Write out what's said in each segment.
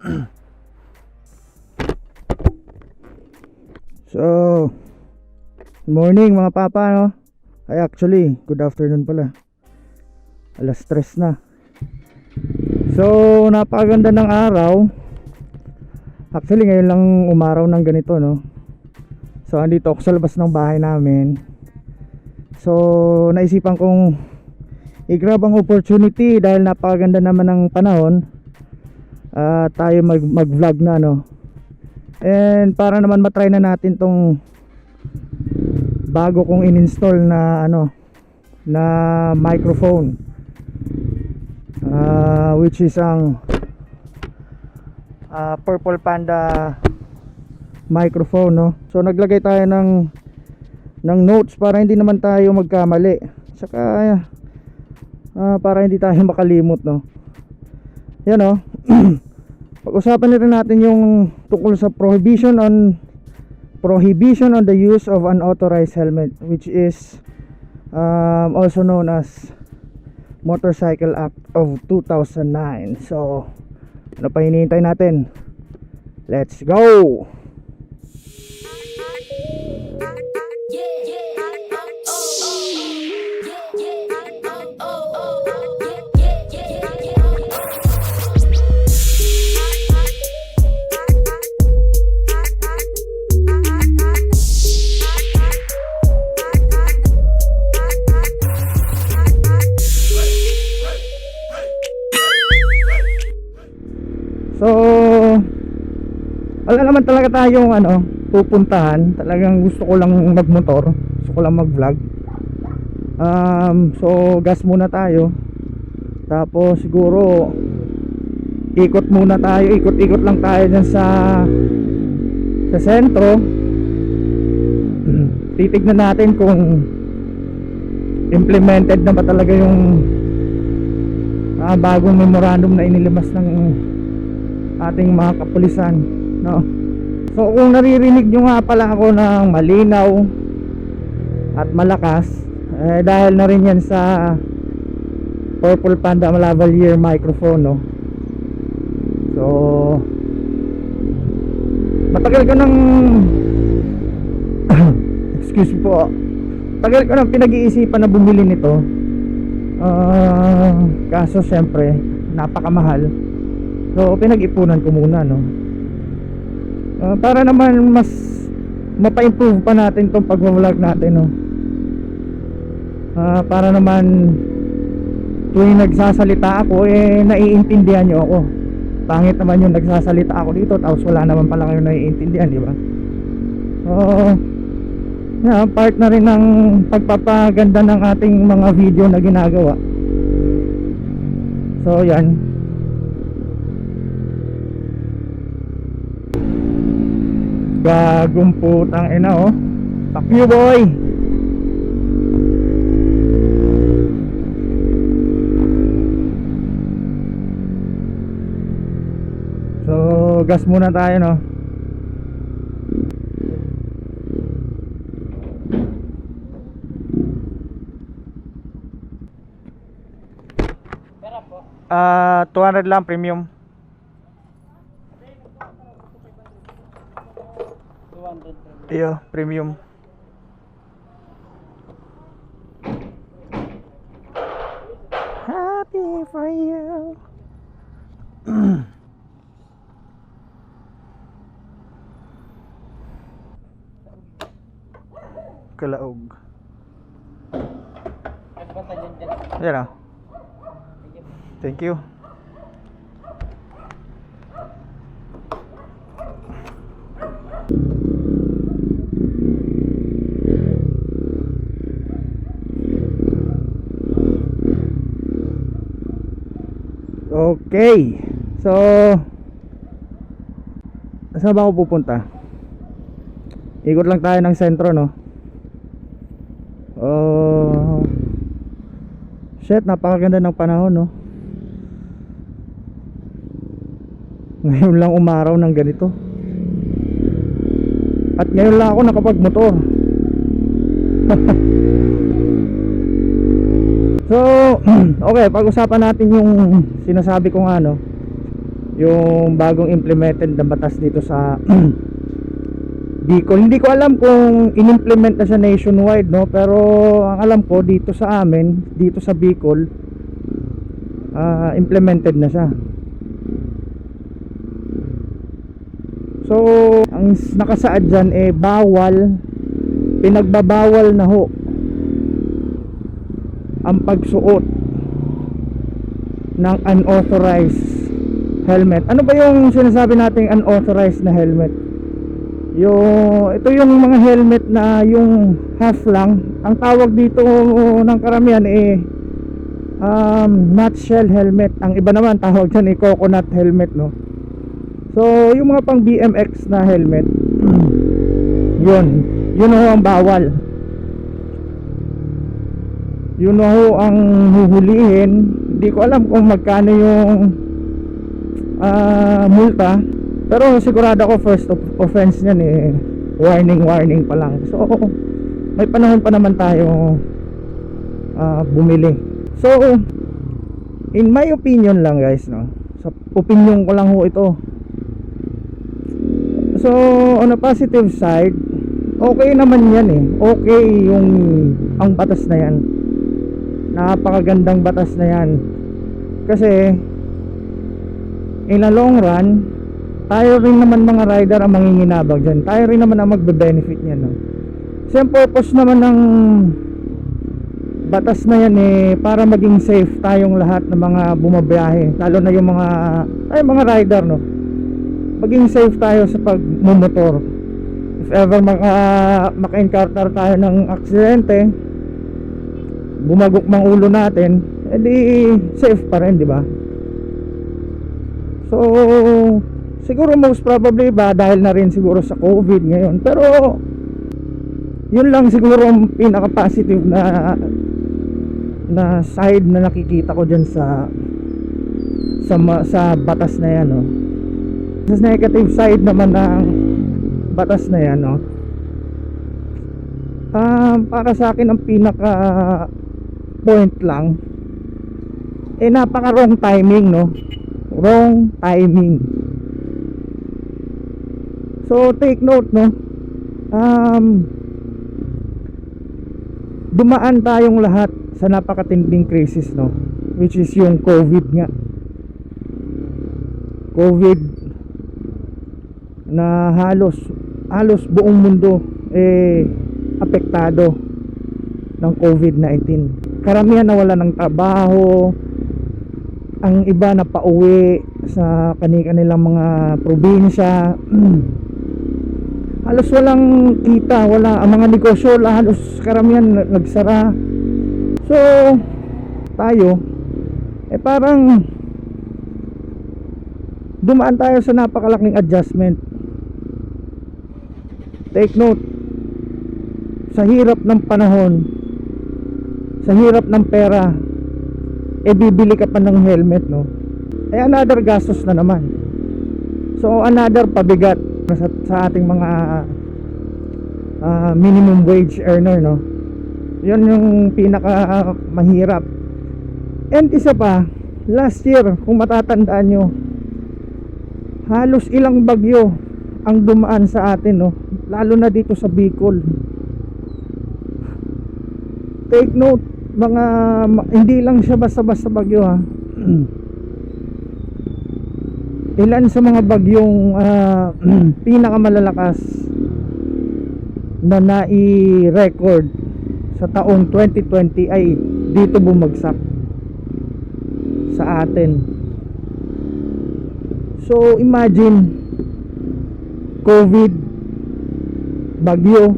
So, good morning mga papa, no? Ay, actually, good afternoon pala. Alas 3 na. So, napakaganda ng araw. Actually, ngayon lang umaraw ng ganito, no? So, andito ako sa labas ng bahay namin. So, naisipan kong i-grab ang opportunity dahil napakaganda naman ng panahon. Tayo mag-vlog na, no? And para naman matry na natin tong bago kong in-install na na microphone, which is ang Purple Panda microphone, no? So naglagay tayo ng notes para hindi naman tayo magkamali, saka para hindi tayo makalimot, no? Yan, no? Pag-usapan na rin natin yung tungkol sa prohibition on the use of unauthorized helmet, which is also known as Motorcycle Act of 2009. So, ano pa hinihintay natin? Let's go! So, wala naman talaga tayong pupuntahan. Talagang gusto ko lang magmotor, gusto ko lang mag-vlog. So, gas muna tayo. Tapos siguro ikot muna tayo, ikot-ikot lang tayo dyan sa sentro. Titignan natin kung implemented na ba talaga yung bagong memorandum na inilabas ng ating mga kapulisan, no? So kung naririnig nyo nga pala ako ng malinaw at malakas, dahil na rin yan sa Purple Panda lavalier microphone, no? So matagal ko nang excuse po, tagal ko nang pinag-iisipan na bumili nito. Kaso syempre napakamahal. So pinag-ipunan ko muna, no? Para naman mas mapa-improve pa natin tong pag-vlog natin, no? Para naman tuwing nagsasalita ako, naiintindihan nyo ako. Pangit naman yung nagsasalita ako dito tapos wala naman pala kayo naiintindihan, di ba? Part na rin ng pagpapaganda ng ating mga video na ginagawa. So yan. Gagong putang ina, oh. Fuck you, boy. So, gas muna tayo, no. Pera po? 200 lang premium. Iyo, premium. Happy for you. Kalaog. Yan, thank you. Okay. So, saan ba ako pupunta? Ikot lang tayo ng sentro, no? Shit, napakaganda ng panahon, no? Ngayon lang umaraw ng ganito. At ngayon lang ako nakapagmotor. So, okay, pag-usapan natin yung sinasabi kong yung bagong implemented na batas dito sa Bicol. Hindi ko alam kung in-implement na siya nationwide, no, pero ang alam ko dito sa amin, dito sa Bicol, implemented na siya. So ang nakasaad dyan bawal, pinagbabawal na ho ang pagsuot ng unauthorized helmet. Ano ba yung sinasabi nating unauthorized na helmet? Ito yung mga helmet na yung half lang. Ang tawag dito ng karamihan nutshell helmet. Ang iba naman tawag dyan coconut helmet, no? So yung mga pang BMX na helmet, yun ho ang bawal. Yun ho ang huhulihin. Hindi ko alam kung magkano yung multa, pero sigurado ako first offense niyan warning pa lang. So may panahon pa naman tayo bumili. So in my opinion lang guys, no, sa opinion ko lang ho ito. So on a positive side, okay naman yan okay yung ang batas na yan. Napakagandang batas na yan. Kasi in a long run, tayo rin naman mga rider ang manginginabag dyan. Tayo rin naman ang magbe-benefit niyan, no? So yung purpose naman ng batas na yan para maging safe tayong lahat ng mga bumabiyahe, lalo na yung mga rider, no? Maging safe tayo sa pagmumotor. If ever maka-encounter tayo ng aksidente, bumagok mang ulo natin, edi safe pa rin, di ba? So siguro most probably ba dahil na rin siguro sa COVID ngayon, pero yun lang siguro ang pinaka positive na side na nakikita ko dyan sa batas na yan, no? Sa negative side naman ng batas na yan, no, para sa akin ang pinaka point lang napaka wrong timing, no? Wrong timing. So take note, no, dumaan tayong lahat sa napakatinding crisis, no, which is yung COVID nga. COVID na halos buong mundo apektado ng COVID-19. Karamihan nawala ng trabaho, ang iba na pauwi sa kanilang mga probinsya. Halos walang kita, ang mga negosyo halos karamihan nagsara. So tayo parang dumaan tayo sa napakalaking adjustment. Take note, sa hirap ng panahon, sa hirap ng pera, bibili ka pa ng helmet, no? Another gastos na naman. So another pabigat sa ating mga minimum wage earner, no? Yun yung pinaka mahirap. And isa pa, last year kung matatandaan nyo, halos ilang bagyo ang dumaan sa atin, no? Lalo na dito sa Bicol. Take note, hindi lang siya basta-basta bagyo, ha. Ilan sa mga bagyong pinakamalalakas na nai-record sa taong 2020 ay dito bumagsak sa atin. So imagine, COVID, bagyo.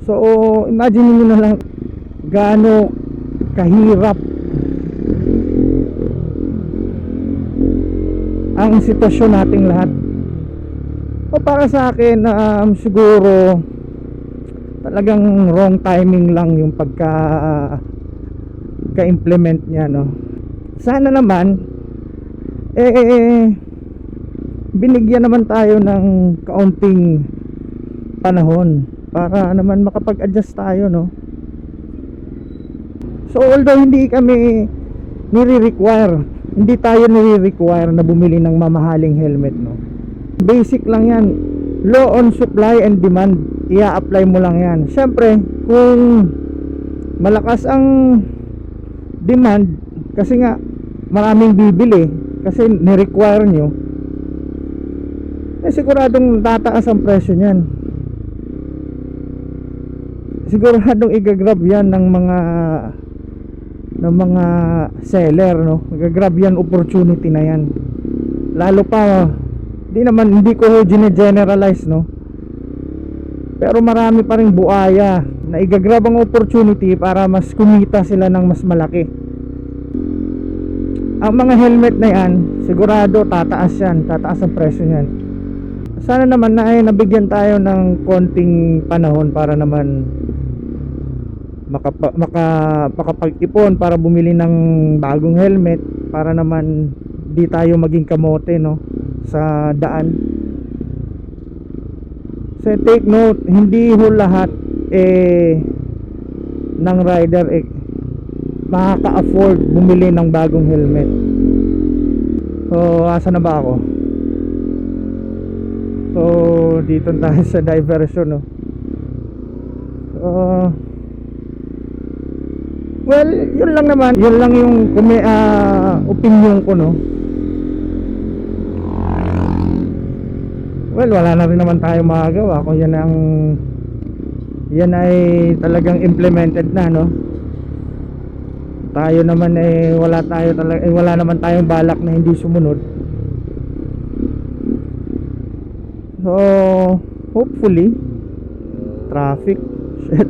So imagine niyo na lang gaano kahirap ang sitwasyon nating lahat. O para sa akin, siguro talagang wrong timing lang yung ka-implement niya, no. Sana naman binigyan naman tayo ng kaunting panahon para naman makapag-adjust tayo, no. So although hindi kami nire-require, hindi tayo nire-require na bumili ng mamahaling helmet, no. Basic lang yan, law on supply and demand, i-apply mo lang yan. Syempre kung malakas ang demand, kasi nga maraming bibili, kasi ni-require nyo, siguradong tataas ang presyo nyan, siguradong igagrab yan ng mga seller, no. Igagrab yan opportunity na yan, lalo pa hindi ko gine-generalize, no, pero marami pa ring buaya na igagrab ang opportunity para mas kumita sila ng mas malaki. Ang mga helmet na yan, sigurado tataas ang presyo niyan. Sana naman na nabigyan tayo ng konting panahon para naman makapag-ipon para bumili ng bagong helmet, para naman di tayo maging kamote, no, sa daan. So take note, hindi ho lahat ng rider makaka-afford bumili ng bagong helmet. So asa na ba ako? So dito tayo sa diversion, no. Well, yun lang naman, yun lang yung opinion ko, no. Well, wala na rin naman tayo magagawa kung yan ay talagang implemented na, no. Tayo naman wala naman tayong balak na hindi sumunod. So hopefully traffic shit.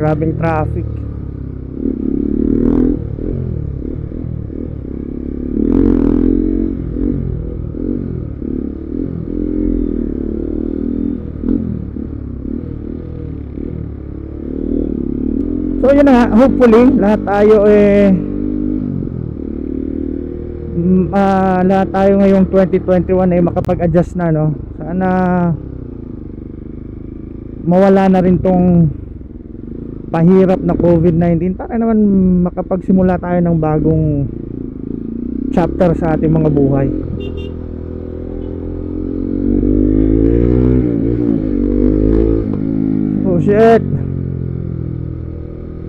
Grabing traffic. So yun na nga, hopefully lahat tayo ngayong 2021 ay makapag-adjust na, no. Sana mawala na rin tong pahirap na COVID-19 para naman makapagsimula tayo ng bagong chapter sa ating mga buhay. Oh shit.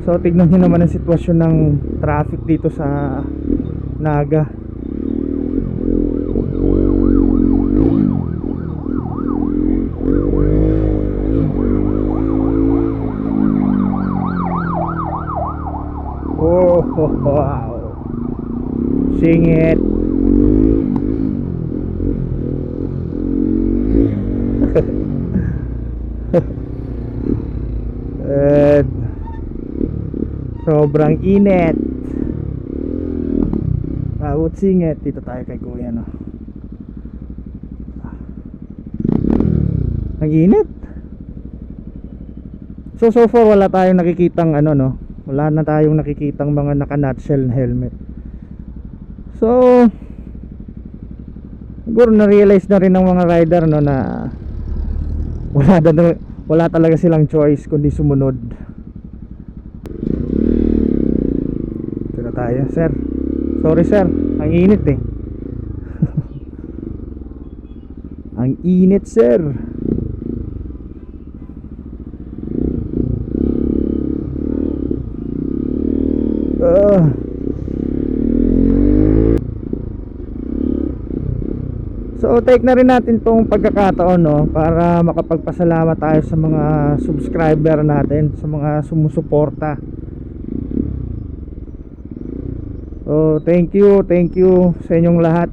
So tignan nyo naman ang sitwasyon ng traffic dito sa Naga. Oh, wow. Sing it. Sobrang init. Bawat singit. Dito tayo kay kuya, no. Ang init. So far wala tayong nakikitang no. Wala na tayong nakikitang mga naka-nutshell helmet. So siguro na-realize na rin ng mga rider, no, na wala talaga silang choice kundi sumunod. Ito na tayo, sir. Sorry sir, ang init eh. Ang init, sir. So take na rin natin tong pagkakataon, no, para makapagpasalamat tayo sa mga subscriber natin, sa mga sumusuporta. So thank you sa inyong lahat.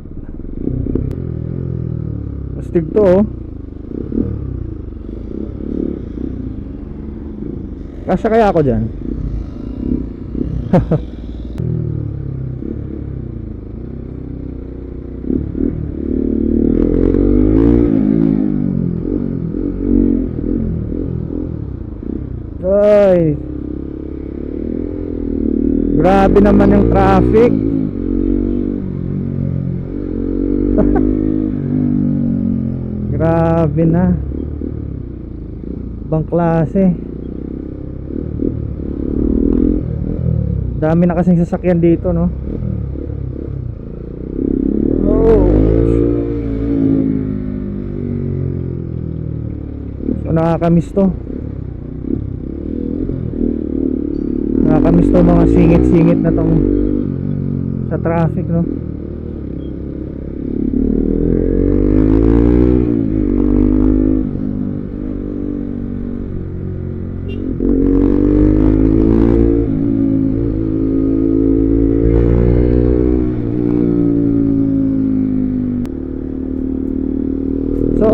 Astig to, oh. Kasya kaya ako dyan? Ay, grabe naman yung traffic. Grabe na. Ibang klase. Dami na kasing sasakyan dito, no? Oh. So nakakamiss to. Nakakamiss to mga singit-singit na tong sa traffic, no? So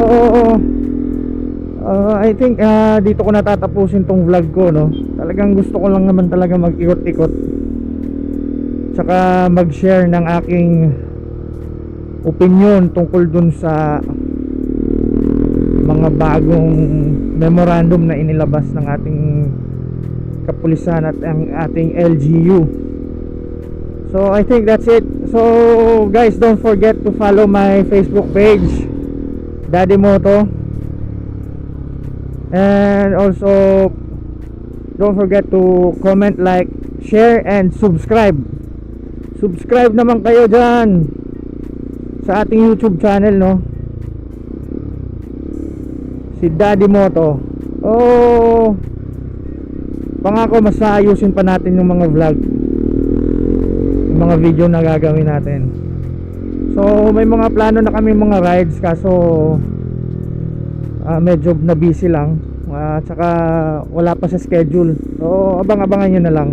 I think dito ko natatapusin tong vlog ko, no? Talagang gusto ko lang naman talaga mag-ikot-ikot, tsaka mag-share ng aking opinion tungkol dun sa mga bagong memorandum na inilabas ng ating kapulisan at ang ating LGU. So I think that's it. So guys, don't forget to follow my Facebook page, Daddy Moto, and also don't forget to comment, like, share, and subscribe. Subscribe naman kayo dyan sa ating YouTube channel, no? Si Daddy Moto. Oh, pangako mas ayusin pa natin yung mga vlog, yung mga video na gagawin natin. So may mga plano na kami mga rides, kaso medyo na busy lang, tsaka wala pa sa schedule. So abang-abangan nyo na lang.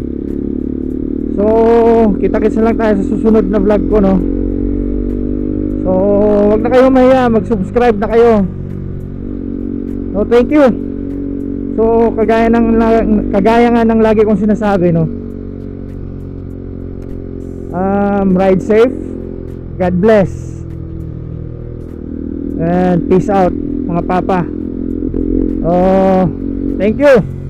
So kita-kits na lang tayo sa susunod na vlog ko, no? So wag na kayo mahiya, mag-subscribe na kayo. So thank you. So kagaya nga ng lagi kong sinasabi, no? Ride safe, God bless, and peace out mga papa. Thank you.